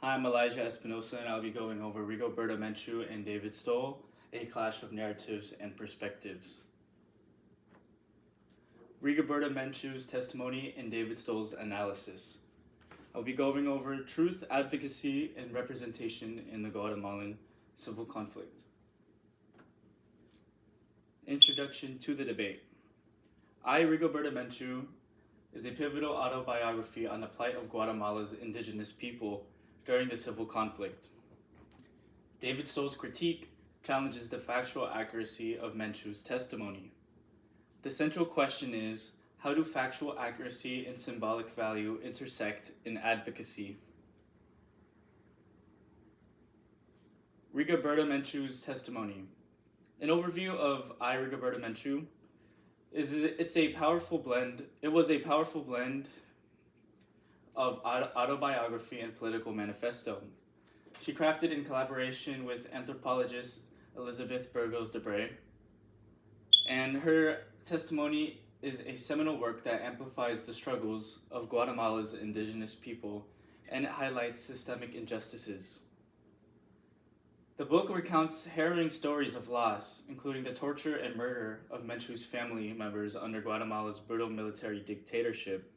Hi, I'm Elijah Espinosa, and I'll be going over Rigoberta Menchu and David Stoll, A Clash of Narratives and Perspectives. Rigoberta Menchu's testimony and David Stoll's analysis. I'll be going over truth, advocacy, and representation in the Guatemalan civil conflict. Introduction to the debate. I, Rigoberta Menchu, is a pivotal autobiography on the plight of Guatemala's indigenous people during the civil conflict. David Stoll's critique challenges the factual accuracy of Menchu's testimony. The central question is, how do factual accuracy and symbolic value intersect in advocacy? Rigoberta Menchu's testimony. An overview of I, Rigoberta Menchu, it was a powerful blend of autobiography and political manifesto. She crafted in collaboration with anthropologist Elizabeth Burgos de Bray, and her testimony is a seminal work that amplifies the struggles of Guatemala's indigenous people and it highlights systemic injustices. The book recounts harrowing stories of loss, including the torture and murder of Menchu's family members under Guatemala's brutal military dictatorship.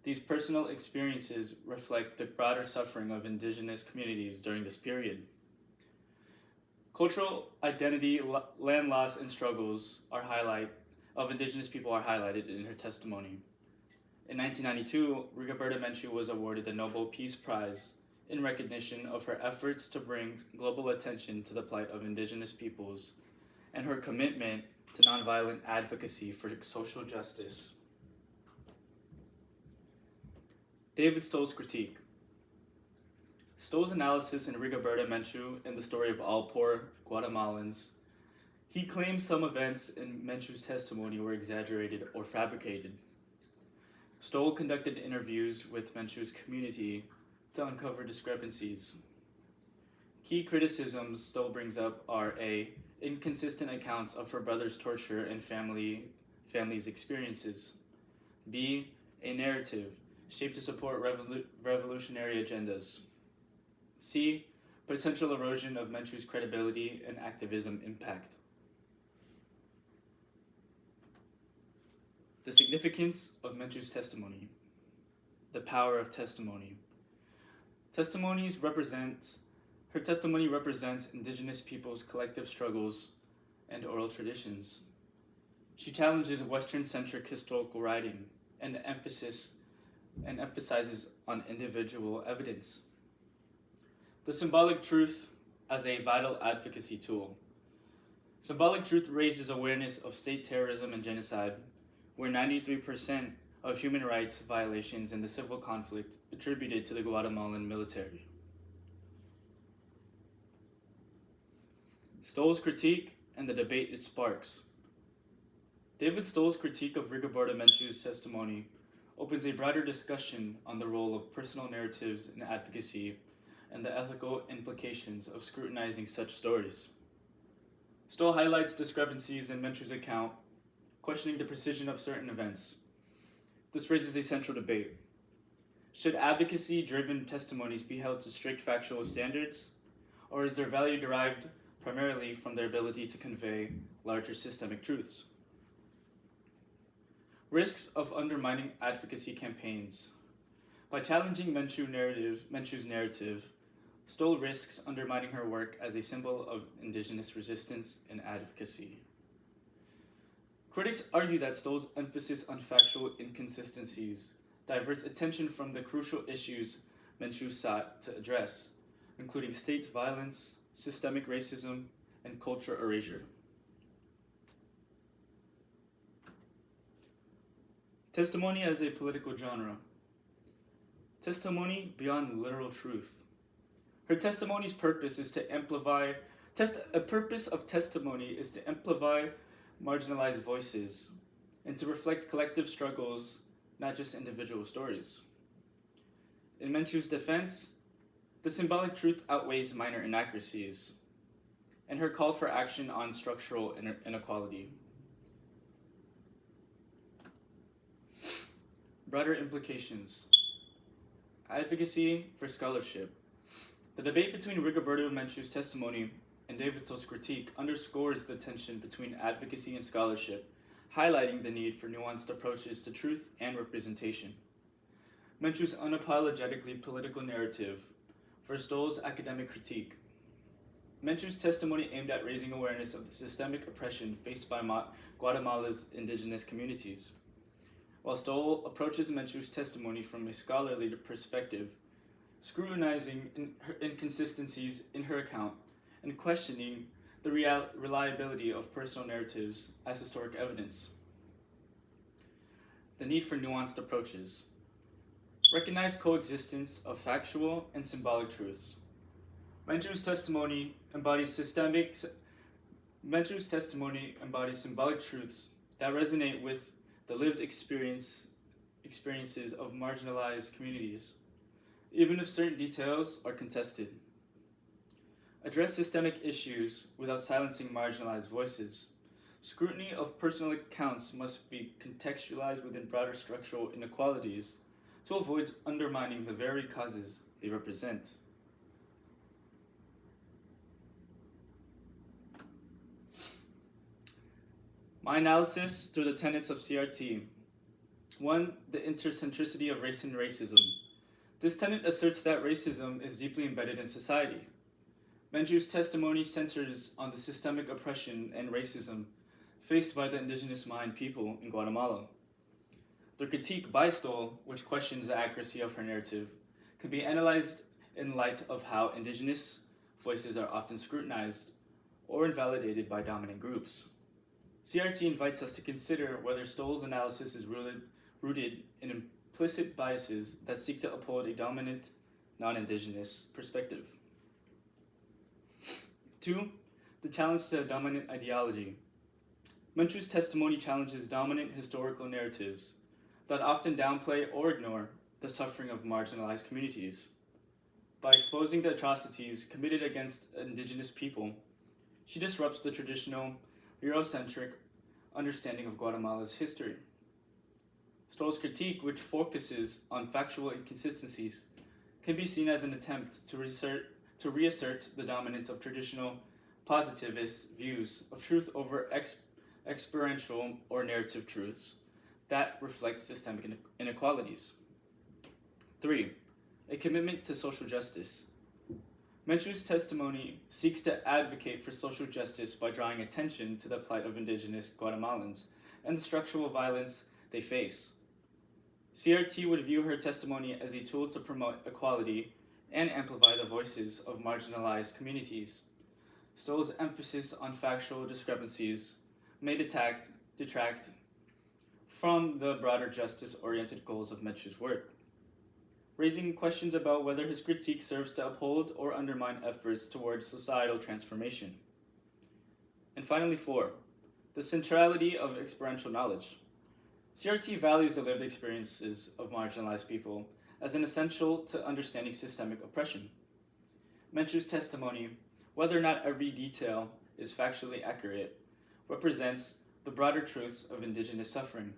These personal experiences reflect the broader suffering of indigenous communities during this period. Cultural identity, land loss, and struggles of indigenous people are highlighted in her testimony. In 1992, Rigoberta Menchu was awarded the Nobel Peace Prize in recognition of her efforts to bring global attention to the plight of indigenous peoples and her commitment to nonviolent advocacy for social justice. David Stoll's critique. Stoll's analysis in Rigoberta Menchu and the story of all poor Guatemalans. He claims some events in Menchu's testimony were exaggerated or fabricated. Stoll conducted interviews with Menchu's community to uncover discrepancies. Key criticisms Stoll brings up are A. Inconsistent accounts of her brother's torture and family's experiences. B. A narrative shaped to support revolutionary agendas. C. Potential erosion of Menchu's credibility and activism impact. The significance of Menchu's testimony. The power of testimony. Her testimony represents indigenous people's collective struggles and oral traditions. She challenges Western-centric historical writing and emphasizes on individual evidence. The symbolic truth as a vital advocacy tool. Symbolic truth raises awareness of state terrorism and genocide, where 93% of human rights violations in the civil conflict attributed to the Guatemalan military. Stoll's critique and the debate it sparks. David Stoll's critique of Rigoberta Menchu's testimony opens a broader discussion on the role of personal narratives in advocacy and the ethical implications of scrutinizing such stories. Stoll highlights discrepancies in Menchu's account, questioning the precision of certain events. This raises a central debate. Should advocacy-driven testimonies be held to strict factual standards, or is their value derived primarily from their ability to convey larger systemic truths? Risks of undermining advocacy campaigns. By challenging Menchu's narrative, Stoll risks undermining her work as a symbol of indigenous resistance and advocacy. Critics argue that Stoll's emphasis on factual inconsistencies diverts attention from the crucial issues Menchu sought to address, including state violence, systemic racism, and culture erasure. Testimony as a political genre. Testimony beyond literal truth. Her testimony's purpose is to amplify. A purpose of testimony is to amplify marginalized voices and to reflect collective struggles, not just individual stories. In Menchu's defense, the symbolic truth outweighs minor inaccuracies, and her call for action on structural inequality. Broader implications. Advocacy for scholarship. The debate between Rigoberta Menchu's testimony and David Stoll's critique underscores the tension between advocacy and scholarship, highlighting the need for nuanced approaches to truth and representation. Menchu's unapologetically political narrative versus Stoll's academic critique. Menchu's testimony aimed at raising awareness of the systemic oppression faced by Guatemala's indigenous communities, while Stoll approaches Menchu's testimony from a scholarly perspective, scrutinizing inconsistencies in her account and questioning the reliability of personal narratives as historic evidence. The need for nuanced approaches. Recognize coexistence of factual and symbolic truths. Menchu's testimony embodies symbolic truths that resonate with the lived experiences of marginalized communities, even if certain details are contested. Address systemic issues without silencing marginalized voices. Scrutiny of personal accounts must be contextualized within broader structural inequalities to avoid undermining the very causes they represent. My analysis through the tenets of CRT. 1. The intercentricity of race and racism. This tenet asserts that racism is deeply embedded in society. Menchu's testimony centers on the systemic oppression and racism faced by the indigenous Mayan people in Guatemala. The critique by Stoll, which questions the accuracy of her narrative, can be analyzed in light of how indigenous voices are often scrutinized or invalidated by dominant groups. CRT invites us to consider whether Stoll's analysis is rooted in implicit biases that seek to uphold a dominant, non-indigenous perspective. 2. The challenge to a dominant ideology. Menchu's testimony challenges dominant historical narratives that often downplay or ignore the suffering of marginalized communities. By exposing the atrocities committed against indigenous people, she disrupts the traditional Eurocentric understanding of Guatemala's history. Stoll's critique, which focuses on factual inconsistencies, can be seen as an attempt to reassert the dominance of traditional positivist views of truth over experiential or narrative truths that reflect systemic inequalities. 3. A commitment to social justice. Menchu's testimony seeks to advocate for social justice by drawing attention to the plight of indigenous Guatemalans and the structural violence they face. CRT would view her testimony as a tool to promote equality and amplify the voices of marginalized communities. Stoll's emphasis on factual discrepancies may detract from the broader justice-oriented goals of Menchu's work, raising questions about whether his critique serves to uphold or undermine efforts towards societal transformation. And finally, 4. The centrality of experiential knowledge. CRT values the lived experiences of marginalized people as an essential to understanding systemic oppression. Menchu's testimony, whether or not every detail is factually accurate, represents the broader truths of indigenous suffering.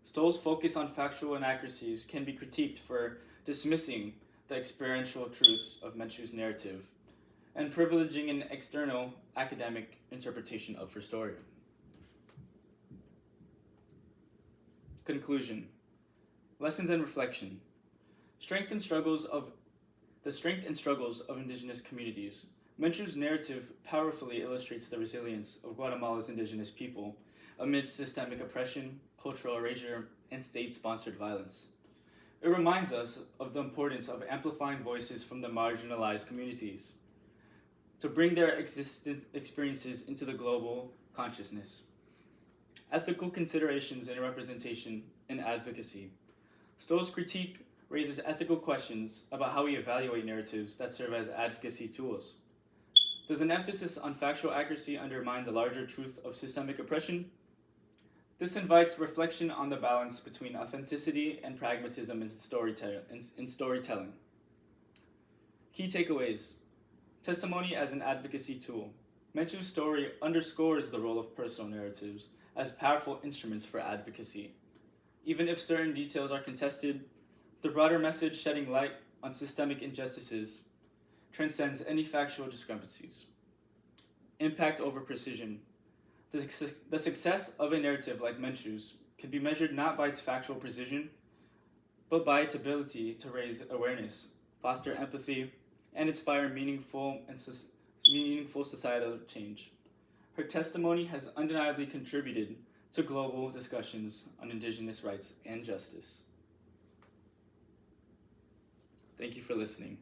Stoll's focus on factual inaccuracies can be critiqued for dismissing the experiential truths of Menchu's narrative and privileging an external academic interpretation of her story. Conclusion. Lessons and reflection. The strength and struggles of indigenous communities. Menchu's narrative powerfully illustrates the resilience of Guatemala's indigenous people amidst systemic oppression, cultural erasure, and state-sponsored violence. It reminds us of the importance of amplifying voices from the marginalized communities to bring their experiences into the global consciousness. Ethical considerations in representation and advocacy. Stoll's critique raises ethical questions about how we evaluate narratives that serve as advocacy tools. Does an emphasis on factual accuracy undermine the larger truth of systemic oppression? This invites reflection on the balance between authenticity and pragmatism in storytelling. Key takeaways. Testimony as an advocacy tool. Menchu's story underscores the role of personal narratives as powerful instruments for advocacy. Even if certain details are contested, the broader message shedding light on systemic injustices transcends any factual discrepancies. Impact over precision. The success of a narrative like Menchu's can be measured not by its factual precision, but by its ability to raise awareness, foster empathy, and inspire meaningful societal change. Her testimony has undeniably contributed to global discussions on Indigenous rights and justice. Thank you for listening.